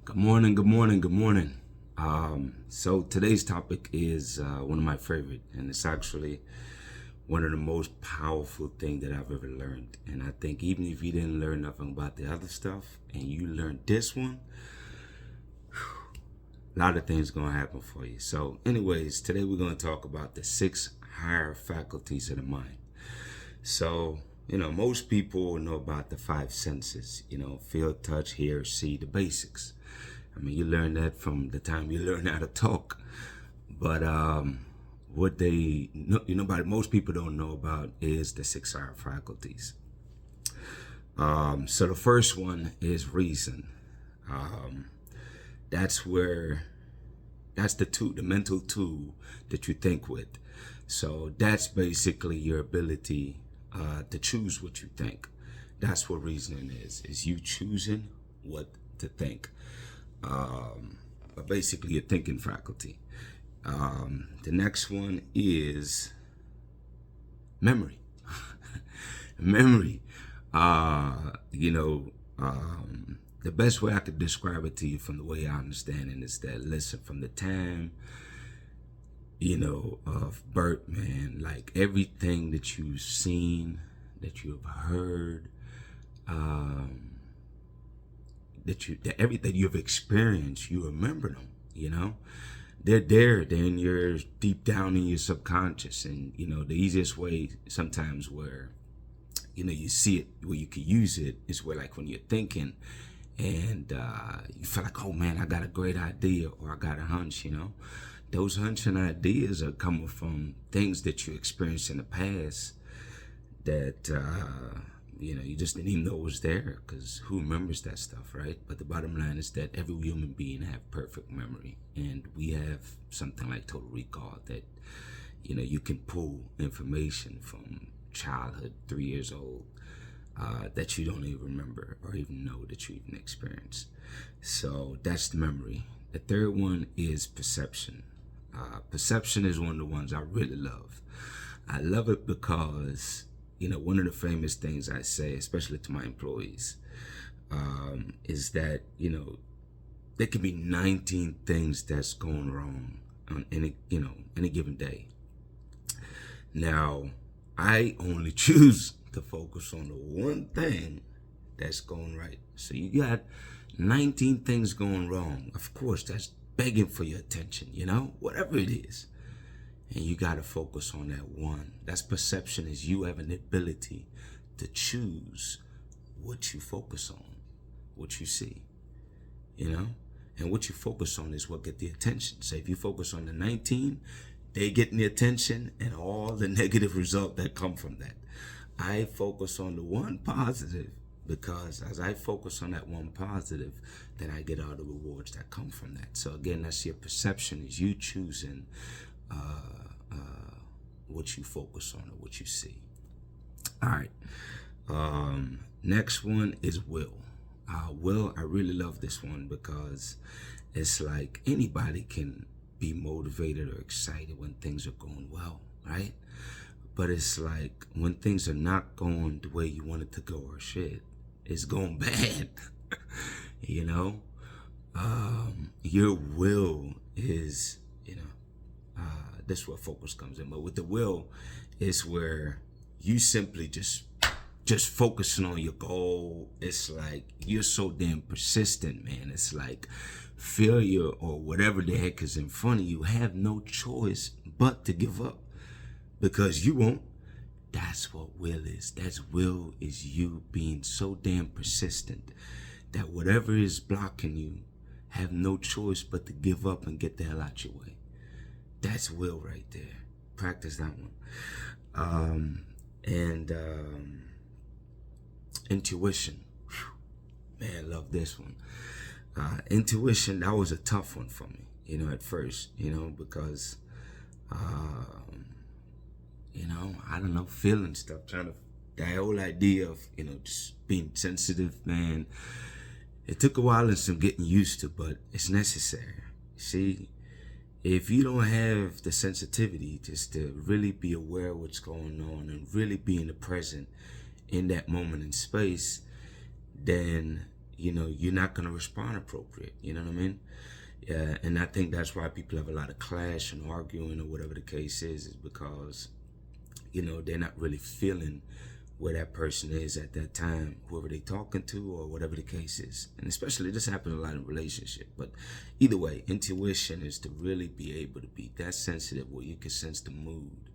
Good morning, good morning, good morning. So today's topic is one of my favorite, and it's actually one of the most powerful things that I've ever learned. And I think even if you didn't learn nothing about the other stuff and you learned this one, a lot of things gonna happen for you. So, anyways, today we're gonna talk about the six higher faculties of the mind. So, most people know about the five senses, feel, touch, hear, see, the basics. I mean, you learn that from the time you learn how to talk. But what they know, but most people don't know about is the six higher faculties. So the first one is reason. Um, that's where, that's the mental tool that you think with. So that's basically your ability to choose what you think. That's what reasoning is you choosing what to think. But basically your thinking faculty. The next one is memory. Memory. Uh, you know, the best way I could describe it to you from the way I understand it is that, listen, from the time, of birth, man, like everything that you've seen, that you've heard, um, that everything you've experienced, you remember them, they're there. They're in your deep down in your subconscious. And the easiest way sometimes where you see it, where you can use it, is where, like, when you're thinking and you feel like, oh man, I got a great idea, or I got a hunch. Those hunch and ideas are coming from things that you experienced in the past that you just didn't even know was there, because who remembers that stuff, right? But the bottom line is that every human being have perfect memory, and we have something like total recall that you can pull information from childhood, 3 years old, that you don't even remember or even know that you even experienced. So that's the memory. The third one is perception. Perception is one of the ones I really love. I love it because one of the famous things I say, especially to my employees, is that there can be 19 things that's going wrong on any given day. Now, I only choose to focus on the one thing that's going right. So you got 19 things going wrong. Of course, that's begging for your attention, whatever it is. And you got to focus on that one. That's perception, is you having the ability to choose what you focus on, what you see, And what you focus on is what get the attention. So if you focus on the 19, they getting the attention and all the negative result that come from that. I focus on the one positive, because as I focus on that one positive, then I get all the rewards that come from that. So again, that's your perception, is you choosing what you focus on or what you see. All right. Next one is will. Will, I really love this one because it's like anybody can be motivated or excited when things are going well, right? But it's like when things are not going the way you want it to go, or shit, it's going bad. you know your will is, that's where focus comes in. But with the will, it's where you simply just focusing on your goal. It's like you're so damn persistent, man. It's like failure or whatever the heck is in front of you have no choice but to give up, because you won't. That's what will is. Will is you being so damn persistent that whatever is blocking you have no choice but to give up and get the hell out your way. That's will right there. Practice that one. And intuition. Whew. Man, love this one. Intuition, that was a tough one for me, at first, because I don't know, feeling stuff, that whole idea of, just being sensitive, man. It took a while and some getting used to, but it's necessary. See, if you don't have the sensitivity just to really be aware of what's going on and really be in the present in that moment in space, then you're not going to respond appropriate. You know what I mean? Yeah, and I think that's why people have a lot of clash and arguing or whatever the case is because, they're not really feeling where that person is at that time, whoever they talking to or whatever the case is. And especially this happens a lot in relationship. But either way, intuition is to really be able to be that sensitive where you can sense the mood.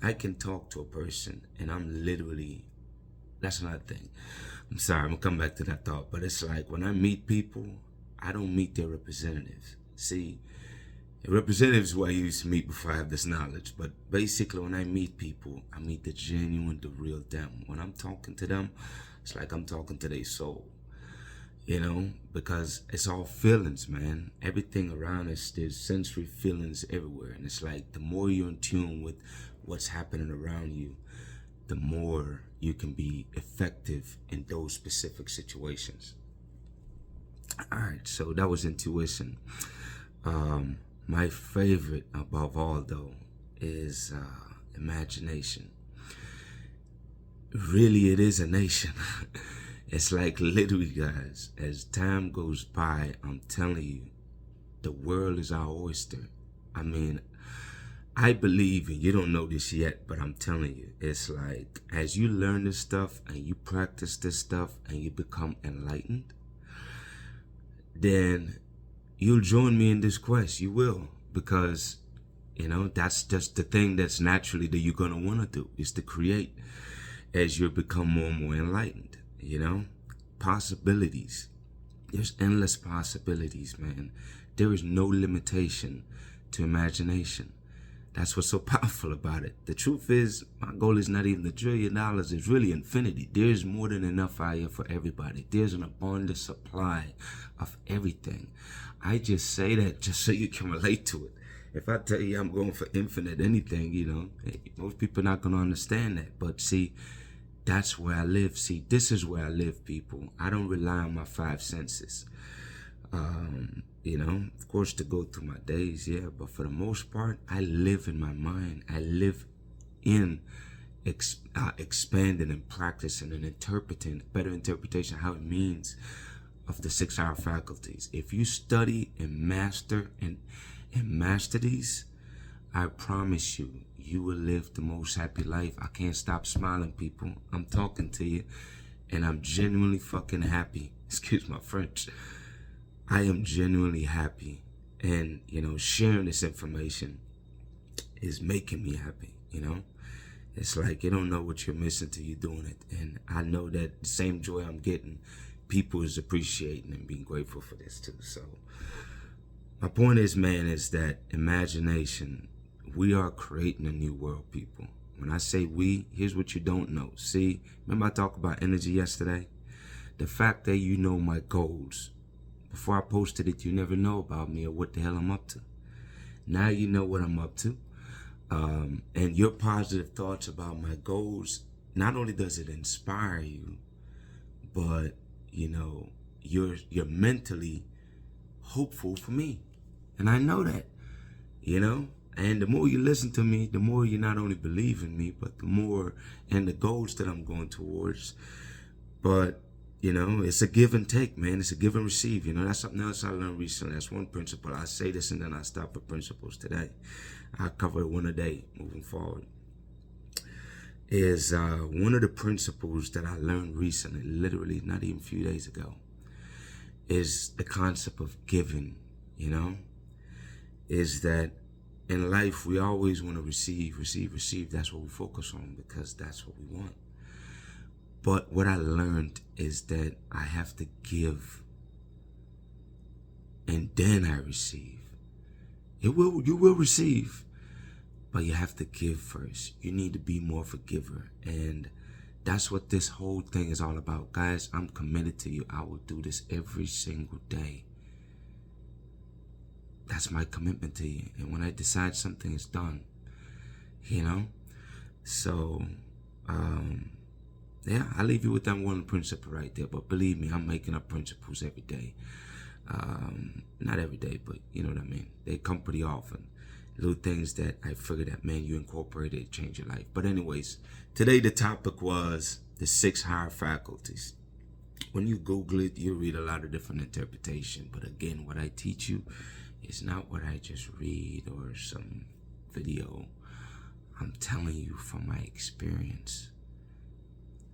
I can talk to a person and I'm literally, that's another thing. I'm sorry, I'm gonna come back to that thought, but it's like when I meet people, I don't meet their representatives. See, representatives who I used to meet before I have this knowledge, but basically when I meet people, I meet the genuine, the real them. When I'm talking to them, it's like I'm talking to their soul, because it's all feelings, man. Everything around us, there's sensory feelings everywhere. And it's like the more you're in tune with what's happening around you, the more you can be effective in those specific situations. All right, so that was intuition. My favorite above all, though, is imagination. Really, it is a nation. It's like literally, guys, as time goes by, I'm telling you, the world is our oyster. I mean, I believe, and you don't know this yet, but I'm telling you, it's like as you learn this stuff and you practice this stuff and you become enlightened, then you'll join me in this quest. You will, because that's just the thing that's naturally that you're gonna want to do is to create as you become more and more enlightened. Possibilities. There's endless possibilities, man. There is no limitation to imagination. That's what's so powerful about it. The truth is, my goal is not even $1 trillion. It's really infinity. There's more than enough out here for everybody. There's an abundant supply of everything. I just say that just so you can relate to it. If I tell you I'm going for infinite anything, most people are not going to understand that. But see, that's where I live. See, this is where I live, people. I don't rely on my 5 senses. Of course, to go through my days, yeah, but for the most part, I live in my mind. I live in expanding and practicing and interpreting, better interpretation, how it means of the 6 higher faculties. If you study and master these, I promise you, you will live the most happy life. I can't stop smiling, people. I'm talking to you, and I'm genuinely fucking happy. Excuse my French. I am genuinely happy, and sharing this information is making me happy. It's like you don't know what you're missing till you're doing it, and I know that the same joy I'm getting, people is appreciating and being grateful for this too. So my point is, man, is that imagination. We are creating a new world, people. When I say we, here's what you don't know. See, remember I talked about energy yesterday? The fact that you know my goals. Before I posted it, you never know about me or what the hell I'm up to. Now you know what I'm up to. And your positive thoughts about my goals, not only does it inspire you, but, you're mentally hopeful for me. And I know that, And the more you listen to me, the more you not only believe in me, but the more and the goals that I'm going towards. But it's a give and take, man. It's a give and receive. That's something else I learned recently. That's one principle. I say this and then I stop at principles today. I cover one a day moving forward. Is one of the principles that I learned recently, literally not even a few days ago, is the concept of giving, is that in life, we always want to receive. That's what we focus on because that's what we want. But what I learned is that I have to give and then I receive. You will receive, but you have to give first. You need to be more of a giver. And that's what this whole thing is all about. Guys, I'm committed to you. I will do this every single day. That's my commitment to you. And when I decide something is done, So, yeah, I leave you with that one principle right there. But believe me, I'm making up principles every day. Not every day, but you know what I mean. They come pretty often. Little things that I figured that, man, you incorporate it, change your life. But anyways, today the topic was the 6 higher faculties. When you Google it, you read a lot of different interpretation. But again, what I teach you is not what I just read or some video. I'm telling you from my experience.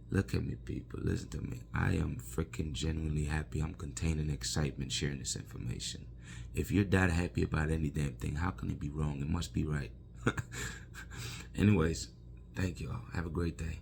Look at me, people. Listen to me. I am freaking genuinely happy. I'm containing excitement sharing this information. If you're that happy about any damn thing, how can it be wrong? It must be right. Anyways, thank you all. Have a great day.